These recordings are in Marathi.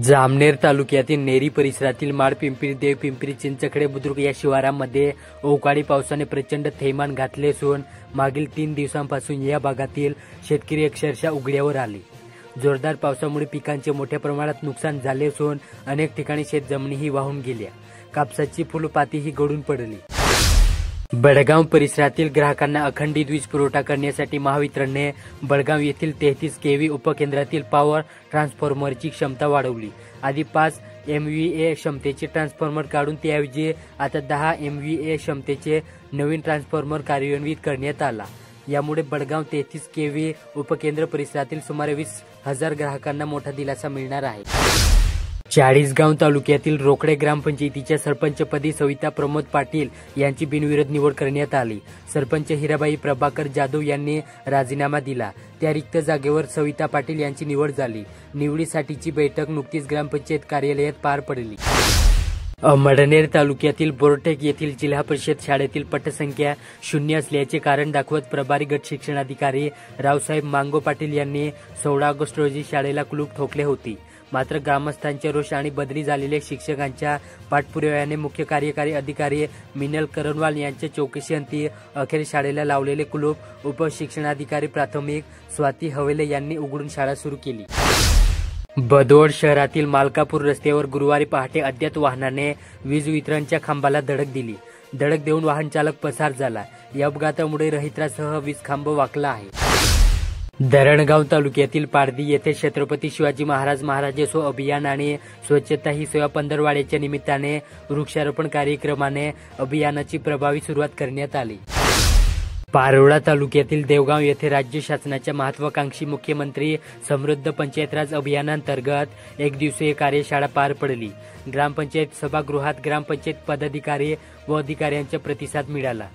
जामनेर तालुक्यातील नेरी परिसरातील माड पिंपरी देव पिंपरी चिंचकडे बुद्रुक या शिवारामध्ये अवकाळी पावसाने प्रचंड थैमान घातले असून मागील 3 दिवसांपासून या भागातील शेतकरी अक्षरशः उघड्यावर आले। जोरदार पावसामुळे पिकांचे मोठ्या प्रमाणात नुकसान झाले असून अनेक ठिकाणी शेतजमिनीही वाहून गेल्या, कापसाची फुलपातीही गळून पडली। बडगाव परिसरातील ग्राहकांना अखंडित वीज पुरवठा करण्यासाठी महावितरणने बडगाव येथील 33 केव्ही उपकेंद्रातील पॉवर ट्रान्सफॉर्मरची क्षमता वाढवली। आधी 5 MVA क्षमतेचे ट्रान्सफॉर्मर काढून त्याऐवजी आता 10 MVA क्षमतेचे नवीन ट्रान्सफॉर्मर कार्यान्वित करण्यात आला। यामुळे बडगाव 33 केव्ही उपकेंद्र परिसरातील सुमारे 20,000 ग्राहकांना मोठा दिलासा मिळणार आहे। चाळीसगाव तालुक्यातील रोकडे ग्रामपंचायतीच्या सरपंचपदी सविता प्रमोद पाटील यांची बिनविरोध निवड करण्यात आली। सरपंच हिराबाई प्रभाकर जाधव यांनी राजीनामा दिला, त्या रिक्त जागेवर सविता पाटील यांची निवड झाली। निवडीसाठीची बैठक नुकतीच ग्रामपंचायत कार्यालयात पार पडली। अमळनेर तालुक्यातील बोरटेक येथील जिल्हा परिषद शाळेतील पटसंख्या 0 असल्याचे कारण दाखवत प्रभारी गट शिक्षणाधिकारी रावसाहेब मांगो पाटील यांनी 16 ऑगस्ट रोजी शाळेला कुलूप ठोकले होते। मात्र ग्रामस्थांच्या रोष आणि बदली झालेल्या शिक्षकांच्या पाठपुराव्याने मुख्य कार्यकारी अधिकारी मिनल करणवाल यांच्या चौकशीअंती अखेर शाळेला लावलेले कुलूप उपशिक्षणाधिकारी प्राथमिक स्वाती हवेले यांनी उघडून शाळा सुरू केली। बदोड शहरातील मालकापूर रस्त्यावर गुरुवारी पहाटे अज्ञात वाहनाने वीज वितरणच्या खांबाला धडक दिली। धडक देऊन वाहन चालक पसार झाला। या अपघातामुळे रहित्रासह वीज खांब वाकला आहे। धरणगाव तालुक्यातील पारधी येथे छत्रपती शिवाजी महाराजोत्सव अभियान आणि स्वच्छता ही सेवा पंधरवड्याच्या निमित्ताने वृक्षारोपण कार्यक्रमाने अभियानाची प्रभावी सुरुवात करण्यात आली। पारोळा तालुक्यातील देवगाव येथे राज्य शासनाच्या महत्वाकांक्षी मुख्यमंत्री समृद्ध पंचायत राज अभियानांतर्गत 1 दिवसीय कार्यशाळा पार पडली। ग्रामपंचायत सभागृहात ग्रामपंचायत पदाधिकारी व अधिकाऱ्यांचा प्रतिसाद मिळाला।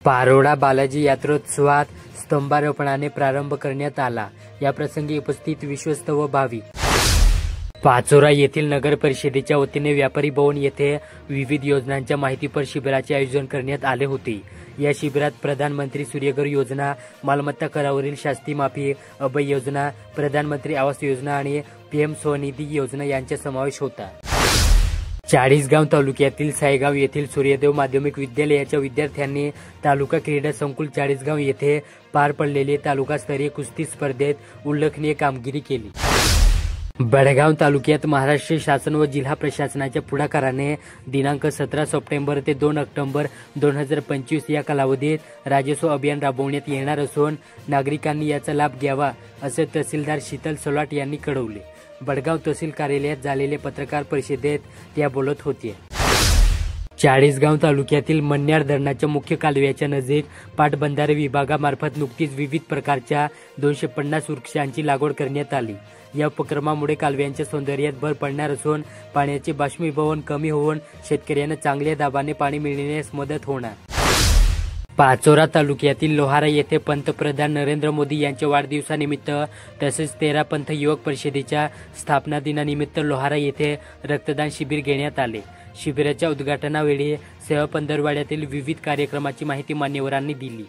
पारोळा बालाजी यात्रोत्सवात स्तंभारोपणाने प्रारंभ करण्यात आला। या प्रसंगी उपस्थित विश्वस्त व भाविक। पाचोरा येथील नगर परिषदेच्या वतीने व्यापारी भवन येथे विविध योजनांच्या माहितीपर शिबिराचे आयोजन करण्यात आले होते। या शिबिरात प्रधानमंत्री सूर्यघर योजना, मालमत्ता करावरील शास्ती माफी, अभय योजना, प्रधानमंत्री आवास योजना आणि PM स्वनिधी योजना यांचा समावेश होता। चाळीसगाव तालुक्यातील सायगाव येथील सूर्यदेव माध्यमिक विद्यालयाच्या विद्यार्थ्यांनी तालुका क्रीडा संकुल चाळीसगाव येथे पार पडलेले तालुकास्तरीय कुस्ती स्पर्धेत उल्लेखनीय कामगिरी केली। बडगाव तालुक्यात महाराष्ट्र शासन व जिल्हा प्रशासनाच्या पुढाकाराने दिनांक 17 सप्टेंबर ते 2 ऑक्टोबर 2025 या कालावधीत राजस्व अभियान राबवण्यात येणार असून नागरिकांनी याचा लाभ घ्यावा असे तहसीलदार शीतल सोलाट यांनी कळवले। बडगाव तहसील कार्यालयात झालेल्या पत्रकार परिषदेत त्या बोलत होत्या। चाळीसगाव तालुक्यातील मन्याड धरणाच्या मुख्य कालव्याच्या नजीक पाटबंधारे विभागामार्फत नुकतीच विविध प्रकारच्या 250 वृक्षांची लागवड करण्यात आली। या उपक्रमामुळे कालव्यांच्या सौंदर्यात भर पडणार असून पाण्याचे बाष्पीभवन कमी होऊन शेतकऱ्यांना चांगल्या दाबाने पाणी मिळण्यास मदत होणार। पाचोरा तालुक्यातील लोहारा येथे पंतप्रधान नरेंद्र मोदी यांच्या वाढदिवसानिमित्त तसेच 13 पंथ युवक परिषदेच्या स्थापना दिनानिमित्त लोहारा येथे रक्तदान शिबिर घेण्यात आले। शिबिराच्या उद्घाटनावेळी सेवा पंधरवड्यातील विविध कार्यक्रमाची माहिती मान्यवरांनी दिली।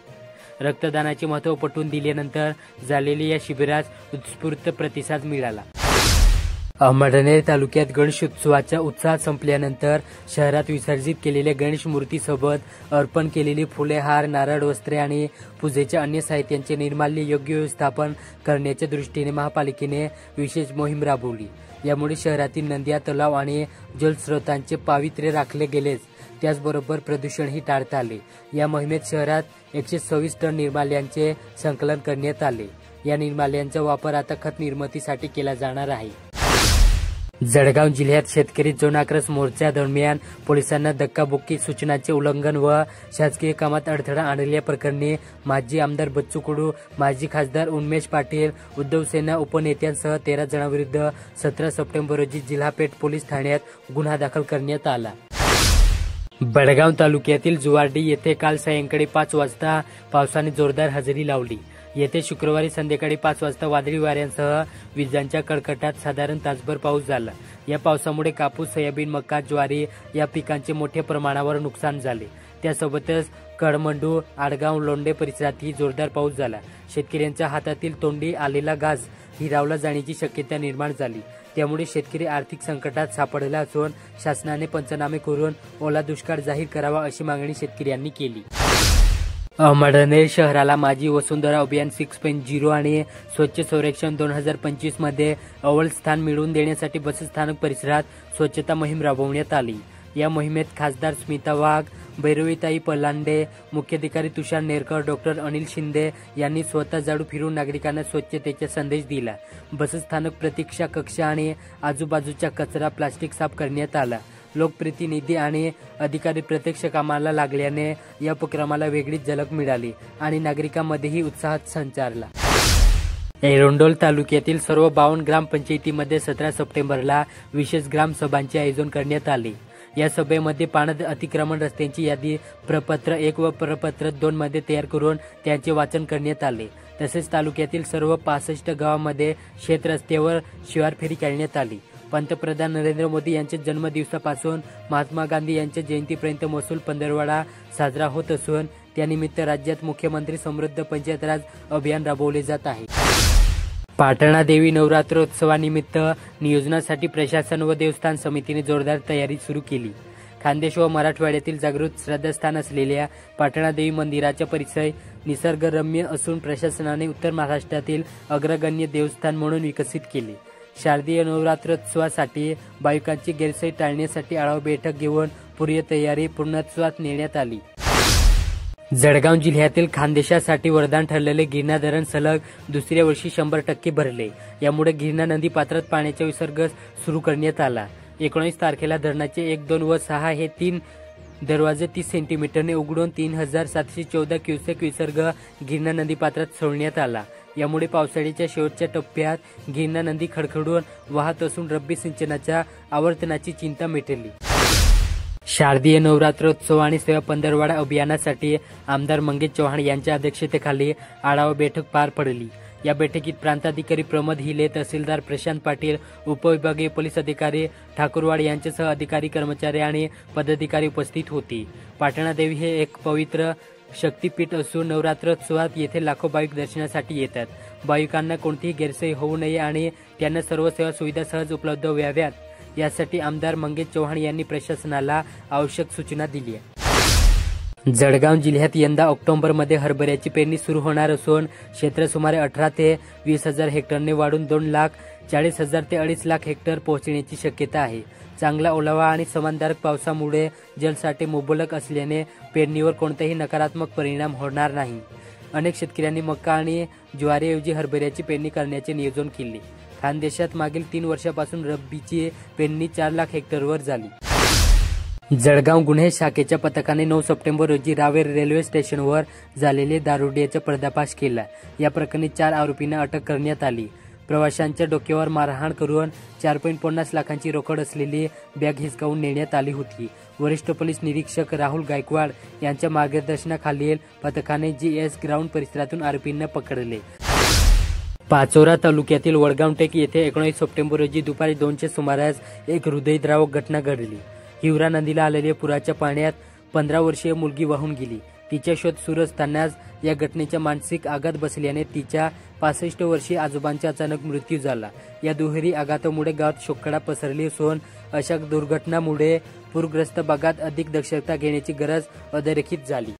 रक्तदानाचे महत्त्व पटवून दिल्यानंतर झालेल्या या शिबिरास उत्स्फूर्त प्रतिसाद मिळाला। अमळनेर तालुक्यात गणेशोत्सवाचा उत्साह संपल्यानंतर शहरात विसर्जित केलेल्या गणेश मूर्तीसोबत अर्पण केलेली फुले, हार, नारळ, वस्त्रे आणि पूजेच्या अन्य साहित्यांचे निर्माल्य योग्य व्यवस्थापन करण्याच्या दृष्टीने महापालिकेने विशेष मोहीम राबवली। यामुळे शहरातील नद्या, तलाव आणि जलस्रोतांचे पावित्र्य राखले गेलेच त्याचबरोबर प्रदूषणही टाळता आले। या मोहिमेत शहरात 126 टन निर्माल्यांचे संकलन करण्यात आले। या निर्माल्यांचा वापर आता खत निर्मितीसाठी केला जाणार आहे। जळगाव जिल्ह्यात शेतकरी जनाक्रोश मोर्चा दरम्यान पोलिसांना धक्काबुक्की, सूचनांचे उल्लंघन व शासकीय कामात अडथळा आणल्याप्रकरणी माजी आमदार बच्चू कडू, माजी खासदार उन्मेष पाटील, उद्धव सेना उपनेत्यांसह 13 जणांविरुद्ध 17 सप्टेंबर रोजी जिल्हा पेठ पोलीस ठाण्यात गुन्हा दाखल करण्यात आला। बडगाव तालुक्यातील जुवार्डी येथे काल सायंकाळी 5 वाजता पावसाने जोरदार हजेरी लावली। येथे शुक्रवारी संध्याकाळी 5 वाजता वादळी वाऱ्यांसह विजांच्या कडकडाटात साधारण तासभर पाऊस झाला। या पावसामुळे कापूस, सोयाबीन, मका, ज्वारी या पिकांचे मोठ्या प्रमाणावर नुकसान झाले। त्यासोबतच कडमंडू, आडगाव, लोंढे परिसरातही जोरदार पाऊस झाला. शेतकऱ्यांच्या हातातील तोंडी आलेला घास हिरावला जाण्याची शक्यता निर्माण झाली. त्यामुळे शेतकरी आर्थिक संकटात सापडला असून शासनाने पंचनामे करून ओला दुष्काळ जाहीर करावा अशी मागणी शेतकऱ्यांनी केली. अहमदनगर शहराला माझी वसुंधरा अभियान 6.0 आणि स्वच्छ सर्वेक्षण 2025 मध्ये अव्वल स्थान मिळवून देण्यासाठी बसस्थानक परिसरात स्वच्छता मोहीम राबवण्यात आली. या मोहिमेत खासदार स्मिता वाघ, भैरवीताई पलांडे, मुख्याधिकारी तुषार नेरकर, डॉक्टर अनिल शिंदे यांनी स्वतः झाडू फिरून नागरिकांना स्वच्छतेचा संदेश दिला. बसस्थानक प्रतीक्षा कक्ष आणि आजूबाजूचा कचरा, प्लास्टिक साफ करण्यात आला. लोकप्रतिनिधी आणि अधिकारी प्रत्यक्ष कामाला लागल्याने या उपक्रमाला वेगळीच झलक मिळाली आणि नागरिकांमध्येही उत्साहात संचारला. एरंडोल तालुक्यातील सर्व 52 ग्रामपंचायतीमध्ये 17 सप्टेंबरला विशेष ग्रामसभांचे आयोजन करण्यात आले. या सभेमध्ये पाण्यात अतिक्रमण, रस्त्यांची यादी प्रपत्र 1 व प्रपत्र 2 मध्ये तयार करून त्यांचे वाचन करण्यात आले. तसेच तालुक्यातील सर्व 65 गावांमध्ये शेत रस्त्यावर शिवार फेरी काढण्यात आली. पंतप्रधान नरेंद्र मोदी यांच्या जन्मदिवसापासून महात्मा गांधी यांच्या जयंतीपर्यंत महसूल पंधरवडा साजरा होत असून त्यानिमित्त राज्यात मुख्यमंत्री समृद्ध पंचायत राज अभियान राबवले जात आहे. पाटणा देवी नवरात्रोत्सवानिमित्त नियोजनासाठी प्रशासन व देवस्थान समितीने जोरदार तयारी सुरू केली. खानदेश व मराठवाड्यातील जागृत श्रद्धास्थान असलेल्या पाटणा देवी मंदिराचा परिसर निसर्गरम्य असून प्रशासनाने उत्तर महाराष्ट्रातील अग्रगण्य देवस्थान म्हणून विकसित केले. शारदीय नवरात्रोत्सवासाठी भाविकांची गैरसोय टाळण्यासाठी आढावा बैठक घेऊन पूर्व तयारी पूर्णत्वास नेण्यात आली. जळगाव जिल्ह्यातील खानदेशासाठी वरदान ठरलेले गिरणा धरण सलग दुसऱ्या वर्षी 100% भरले. यामुळे गिरणा नदी पात्रात पाण्याचा विसर्ग सुरू करण्यात आला. 19 तारखेला धरणाचे 1, 2 व 6 हे 3 दरवाजे 30 सेंटीमीटरने उघडून 3714 क्युसेक विसर्ग गिरणा नदी पात्रात सोडण्यात आला. यामुळे पावसाळ्याच्या शेवटच्या टप्प्यात गिरणा नदी खडखडून वाहत असून रब्बी सिंचनाच्या आवर्तनाची चिंता मिटली. शारदीय नवरात्रोत्सव आणि सेवा पंधरवडा अभियानासाठी आमदार मंगेश चव्हाण यांच्या अध्यक्षतेखाली आढावा बैठक पार पडली. या बैठकीत प्रांताधिकारी प्रमोद हिले, तहसीलदार प्रशांत पाटील, उपविभागीय पोलीस अधिकारी ठाकूरवाड यांच्यासह अधिकारी, कर्मचारी आणि पदाधिकारी उपस्थित होते. पाटणा देवी हे एक पवित्र शक्तीपीठ असून नवरात्रोत्सवात येथे लाखो भाविक दर्शनासाठी येतात. भाविकांना कोणतीही गैरसोय होऊ नये आणि त्यांना सर्व सेवा सुविधा सहज उपलब्ध व्हाव्यात यासाठी आमदार मंगेश चव्हाण यांनी प्रशासनाला आवश्यक सूचना दिल्या. जळगाव जिल्ह्यात यंदा ऑक्टोबरमध्ये हरभऱ्याची पेरणी सुरू होणार असून क्षेत्र सुमारे 18 ते 20,000 हेक्टरने वाढून 2,40,000 ते 2,50,000 हेक्टर पोहोचण्याची शक्यता आहे. चांगला ओलावा आणि समाधानकारक पावसामुळे जलसाठे मुबलक असल्याने पेरणीवर कोणताही नकारात्मक परिणाम होणार नाही. अनेक शेतकऱ्यांनी मका आणि ज्वारीऐवजी हरभऱ्याची पेरणी करण्याचे नियोजन केले. खानदेशात मागील 3 वर्षापासून रब्बीची पेरणी 4,00,000 हेक्टरवर झाली. जळगाव गुन्हे शाखेच्या पथकाने 9 सप्टेंबर रोजी रावेर रेल्वे स्टेशनवर झालेले दारुड्याचा पर्दाफाश केला. या प्रकरणी 4 आरोपींना अटक करण्यात आली. प्रवाशांच्या डोक्यावर मारहाण करून 4.50 लाखांची रोकड असलेली बॅग हिसकावून नेण्यात आली होती. वरिष्ठ पोलीस निरीक्षक राहुल गायकवाड यांच्या मार्गदर्शनाखालील पथकाने GS ग्राउंड परिसरातून आरोपींना पकडले. पाचोरा तालुक्यातील वडगावटेक येथे 19 सप्टेंबर रोजी दुपारी 2च्या सुमारास एक हृदयद्रावक घटना घडली. हिवरा नदीला आलेल्या पुराच्या पाण्यात 15 वर्षीय मुलगी वाहून गेली. तिचा शोध सुरू असतानाच या घटनेचा मानसिक आघात बसल्याने तिच्या 65 वर्षीय आजोबांचा अचानक मृत्यू झाला. या दुहेरी आघातामुळे गावात शोककळा पसरली असून अशा दुर्घटनांमुळे पूरग्रस्त भागात अधिक दक्षता घेण्याची गरज अधोरेखित झाली.